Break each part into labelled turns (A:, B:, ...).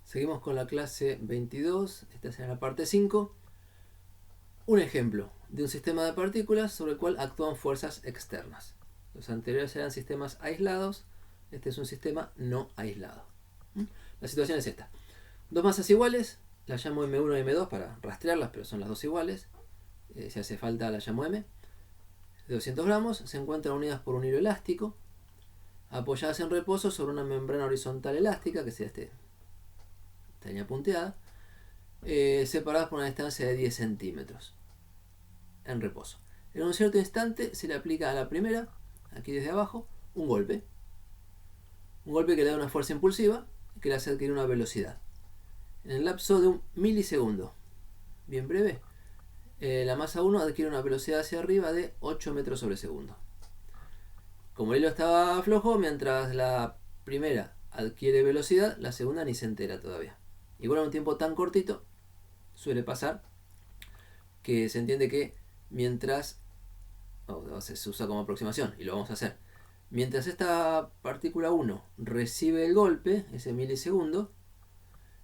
A: Seguimos con la clase 22, esta será la parte 5. Un ejemplo de un sistema de partículas sobre el cual actúan fuerzas externas. Los anteriores eran sistemas aislados, este es un sistema no aislado. La situación es esta. Dos masas iguales, las llamo M1 y M2 para rastrearlas, pero son las dos iguales. Si hace falta la llamo M. De 200 gramos, se encuentran unidas por un hilo elástico, apoyadas en reposo sobre una membrana horizontal elástica, que sea esta línea punteada, separadas por una distancia de 10 centímetros en reposo. En un cierto instante se le aplica a la primera, aquí desde abajo, un golpe que le da una fuerza impulsiva y que le hace adquirir una velocidad. En el lapso de un milisegundo, bien breve, la masa 1 adquiere una velocidad hacia arriba de 8 metros sobre segundo. Como el hilo estaba flojo, mientras la primera adquiere velocidad, la segunda ni se entera todavía. Igual en un tiempo tan cortito, suele pasar que se entiende que mientras, se usa como aproximación y lo vamos a hacer, mientras esta partícula 1 recibe el golpe, ese milisegundo,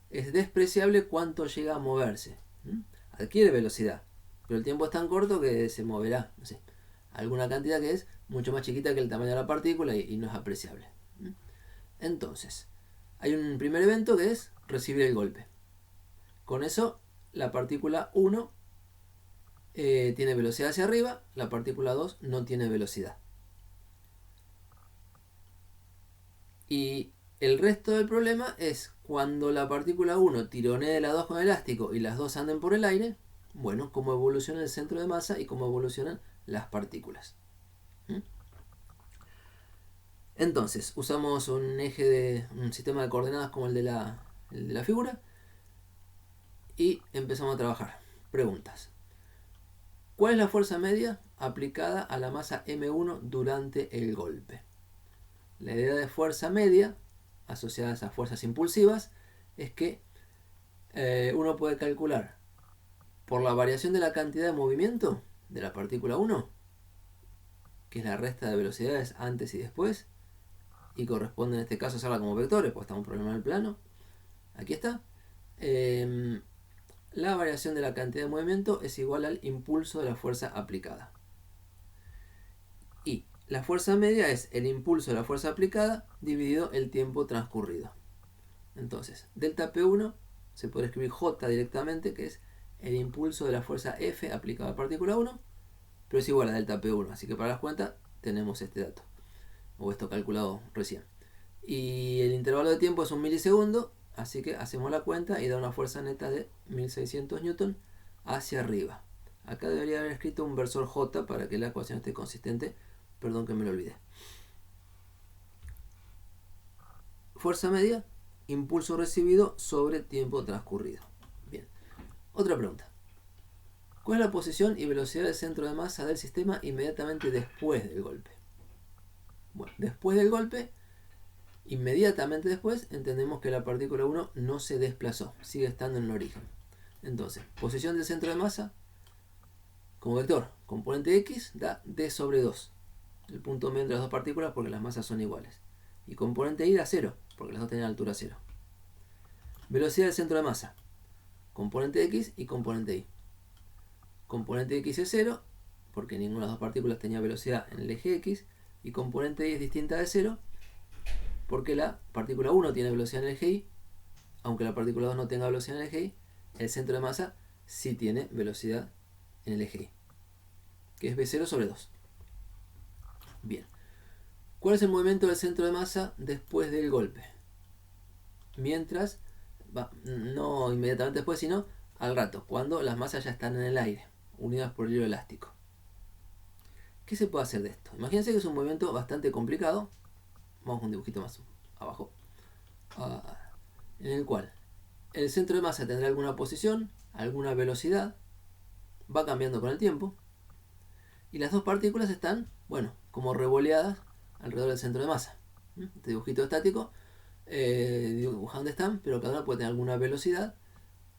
A: es despreciable cuánto llega a moverse. Adquiere velocidad, pero el tiempo es tan corto que se moverá, no sé, alguna cantidad que es mucho más chiquita que el tamaño de la partícula y no es apreciable. Entonces, hay un primer evento que es recibir el golpe. Con eso, la partícula 1 tiene velocidad hacia arriba, la partícula 2 no tiene velocidad. Y el resto del problema es cuando la partícula 1 tironee de la 2 con el elástico y las dos anden por el aire, bueno, cómo evoluciona el centro de masa y cómo evolucionan las partículas. Entonces, usamos un sistema de coordenadas como el de la figura y empezamos a trabajar. Preguntas. ¿Cuál es la fuerza media aplicada a la masa M1 durante el golpe? La idea de fuerza media asociada a esas fuerzas impulsivas es que uno puede calcular por la variación de la cantidad de movimiento de la partícula 1, que es la resta de velocidades antes y después, y corresponde en este caso hacerla como vectores, pues está un problema en el plano. Aquí está. La variación de la cantidad de movimiento es igual al impulso de la fuerza aplicada. Y la fuerza media es el impulso de la fuerza aplicada dividido el tiempo transcurrido. Entonces, delta P1 se puede escribir J directamente, que es el impulso de la fuerza F aplicada a la partícula 1, pero es igual a delta P1. Así que para las cuentas tenemos este dato, o esto calculado recién. Y el intervalo de tiempo es un milisegundo, así que hacemos la cuenta y da una fuerza neta de 1600 newton hacia arriba. Acá debería haber escrito un versor J para que la ecuación esté consistente. Perdón que me lo olvidé. Fuerza media, impulso recibido sobre tiempo transcurrido. Bien. Otra pregunta. ¿Cuál es la posición y velocidad del centro de masa del sistema inmediatamente después del golpe? Bueno, después del golpe, inmediatamente después, entendemos que la partícula 1 no se desplazó, sigue estando en el origen. Entonces, posición del centro de masa como vector, componente X da D sobre 2. El punto medio entre las dos partículas porque las masas son iguales. Y componente Y da 0, porque las dos tienen altura 0. Velocidad del centro de masa, componente X y componente Y. Componente X es 0, porque ninguna de las dos partículas tenía velocidad en el eje X, y componente Y es distinta de 0, porque la partícula 1 tiene velocidad en el eje Y, aunque la partícula 2 no tenga velocidad en el eje Y, el centro de masa sí tiene velocidad en el eje Y, que es V0 sobre 2. Bien. ¿Cuál es el movimiento del centro de masa después del golpe? Mientras, no inmediatamente después, sino al rato, cuando las masas ya están en el aire, unidas por el hilo elástico. ¿Qué se puede hacer de esto? Imagínense que es un movimiento bastante complicado. Vamos un dibujito más abajo. En el cual el centro de masa tendrá alguna posición, alguna velocidad, va cambiando con el tiempo, y las dos partículas están, bueno, como revoleadas alrededor del centro de masa. Este dibujito estático dibuja dónde están, pero cada una puede tener alguna velocidad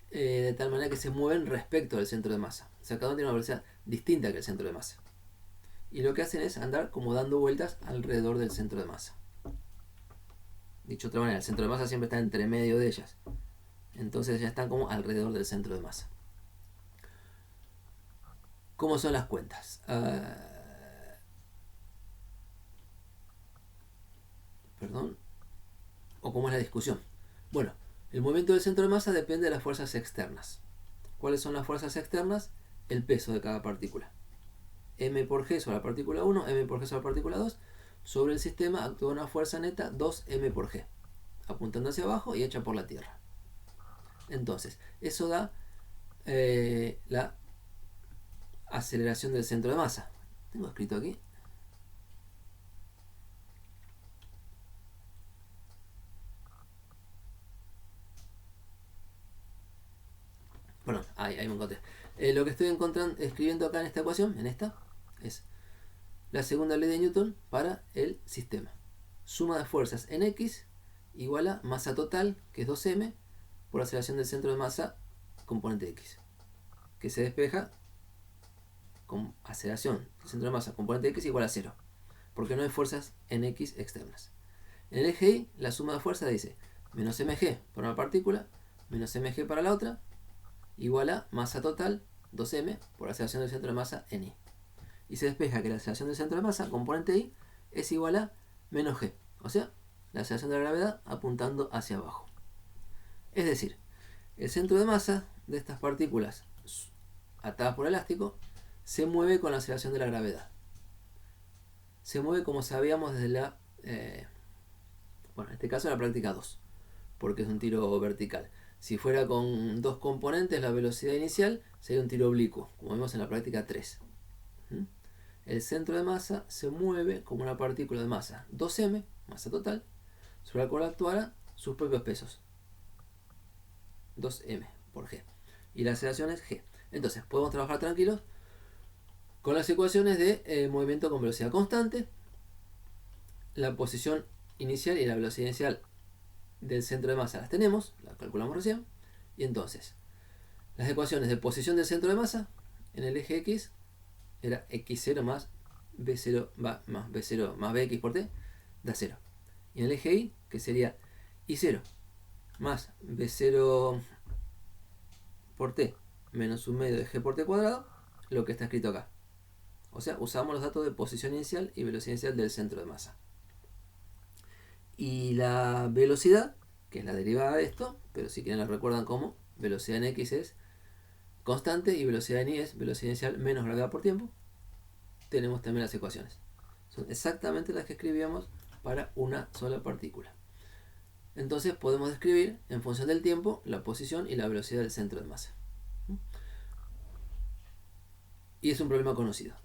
A: de tal manera que se mueven respecto del centro de masa. O sea, cada una tiene una velocidad distinta que el centro de masa. Y lo que hacen es andar como dando vueltas alrededor del centro de masa. Dicho de otra manera, el centro de masa siempre está entre medio de ellas. Entonces ya están como alrededor del centro de masa. ¿Cómo son las cuentas? Perdón. ¿O cómo es la discusión? Bueno, el movimiento del centro de masa depende de las fuerzas externas. ¿Cuáles son las fuerzas externas? El peso de cada partícula. M por G sobre la partícula 1, M por G sobre la partícula 2. Sobre el sistema actúa una fuerza neta 2M por G, apuntando hacia abajo y hecha por la Tierra. Entonces, eso da la aceleración del centro de masa. Tengo escrito aquí. Perdón, ahí me encontré. Lo que estoy escribiendo acá en esta ecuación, en esta, es la segunda ley de Newton para el sistema. Suma de fuerzas en X igual a masa total, que es 2m, por aceleración del centro de masa componente X, que se despeja con aceleración del centro de masa componente X igual a 0, porque no hay fuerzas en X externas. En el eje Y, la suma de fuerzas dice menos mg para una partícula, menos mg para la otra, igual a masa total 2m por aceleración del centro de masa en Y. Y se despeja que la aceleración del centro de masa, componente Y, es igual a menos g, o sea, la aceleración de la gravedad apuntando hacia abajo. Es decir, el centro de masa de estas partículas atadas por elástico se mueve con la aceleración de la gravedad. Se mueve como sabíamos desde la... bueno, en este caso la práctica 2, porque es un tiro vertical. Si fuera con dos componentes, la velocidad inicial sería un tiro oblicuo, como vemos en la práctica 3. El centro de masa se mueve como una partícula de masa 2m, masa total, sobre la cual actuará sus propios pesos, 2m por g. Y la aceleración es g. Entonces, podemos trabajar tranquilos con las ecuaciones de movimiento con velocidad constante. La posición inicial y la velocidad inicial del centro de masa las tenemos, las calculamos recién. Y entonces, las ecuaciones de posición del centro de masa en el eje X era x0 más b0 más b0 más bx por t, da 0. Y en el eje Y, que sería y0 más b0 por t menos un medio de g por t cuadrado, lo que está escrito acá. O sea, usamos los datos de posición inicial y velocidad inicial del centro de masa. Y la velocidad, que es la derivada de esto, pero si quieren la recuerdan como velocidad en x es constante y velocidad en y es velocidad inicial menos gravedad por tiempo. Tenemos también las ecuaciones. Son exactamente las que escribíamos para una sola partícula. Entonces podemos describir en función del tiempo la posición y la velocidad del centro de masa. Y es un problema conocido.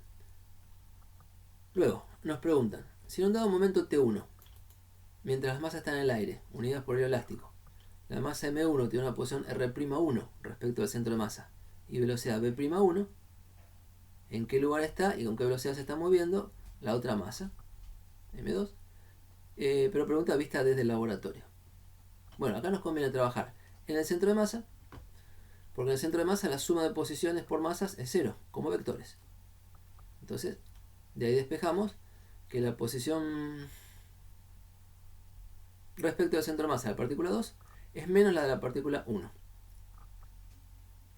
A: Luego, nos preguntan, si en un dado momento T1, mientras las masas están en el aire, unidas por hilo elástico, la masa M1 tiene una posición R'1 respecto al centro de masa y velocidad B'1, ¿en qué lugar está y con qué velocidad se está moviendo la otra masa, M2? Pero pregunta vista desde el laboratorio. Bueno, acá nos conviene trabajar en el centro de masa, porque en el centro de masa la suma de posiciones por masas es 0, como vectores. Entonces, de ahí despejamos que la posición respecto al centro de masa de la partícula 2 es menos la de la partícula 1.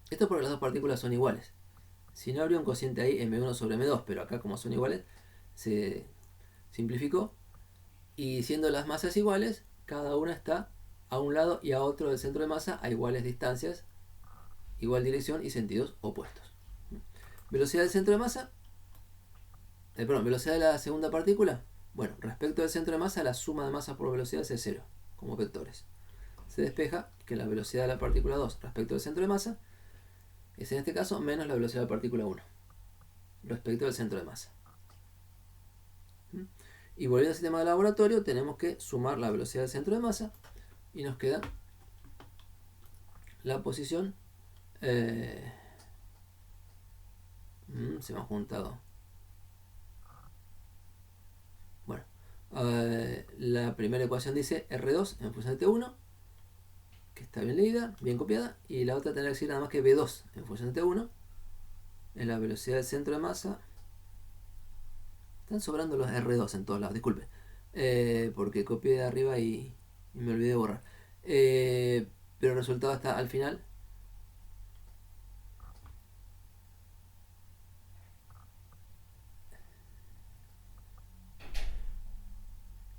A: Esto porque las dos partículas son iguales. Si no, habría un cociente ahí m1 sobre m2, pero acá como son iguales se simplificó, y siendo las masas iguales, cada una está a un lado y a otro del centro de masa a iguales distancias, igual dirección y sentidos opuestos. Velocidad del centro de masa, velocidad de la segunda partícula. Bueno, respecto al centro de masa, la suma de masas por velocidades es 0, como vectores. Se despeja que la velocidad de la partícula 2 respecto al centro de masa es en este caso menos la velocidad de la partícula 1 respecto al centro de masa. Y volviendo al sistema de laboratorio, tenemos que sumar la velocidad del centro de masa y nos queda la posición. Se me han juntado. Bueno, la primera ecuación dice R2 en función de T1, que está bien leída, bien copiada, y la otra tendrá que decir nada más que B2 en función de T1, en la velocidad del centro de masa. Están sobrando los R2 en todos lados, disculpe, porque copié de arriba y me olvidé de borrar. pero el resultado está al final.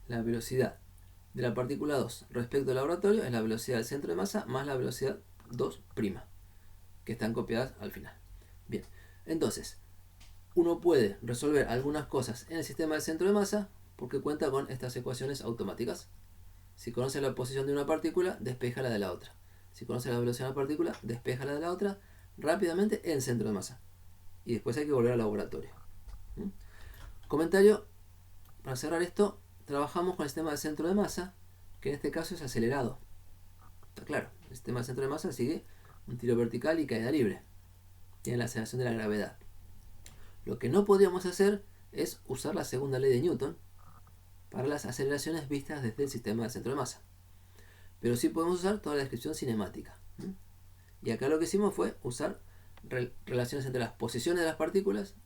A: La velocidad de la partícula 2 respecto al laboratorio es la velocidad del centro de masa más la velocidad 2', que están copiadas al final. Bien, entonces, uno puede resolver algunas cosas en el sistema del centro de masa porque cuenta con estas ecuaciones automáticas. Si conoce la posición de una partícula, despeja la de la otra. Si conoce la velocidad de una partícula, despeja la de la otra rápidamente en el centro de masa. Y después hay que volver al laboratorio. ¿Mm? Comentario, para cerrar esto, trabajamos con el sistema del centro de masa, que en este caso es acelerado. Está claro, el sistema del centro de masa sigue un tiro vertical y caída libre. Tiene la aceleración de la gravedad. Lo que no podríamos hacer es usar la segunda ley de Newton para las aceleraciones vistas desde el sistema del centro de masa. Pero sí podemos usar toda la descripción cinemática. Y acá lo que hicimos fue usar relaciones entre las posiciones de las partículas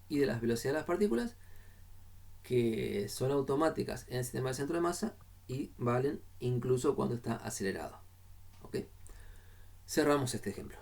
A: y de las velocidades de las partículas, que son automáticas en el sistema del centro de masa y valen incluso cuando está acelerado. ¿Ok? Cerramos este ejemplo.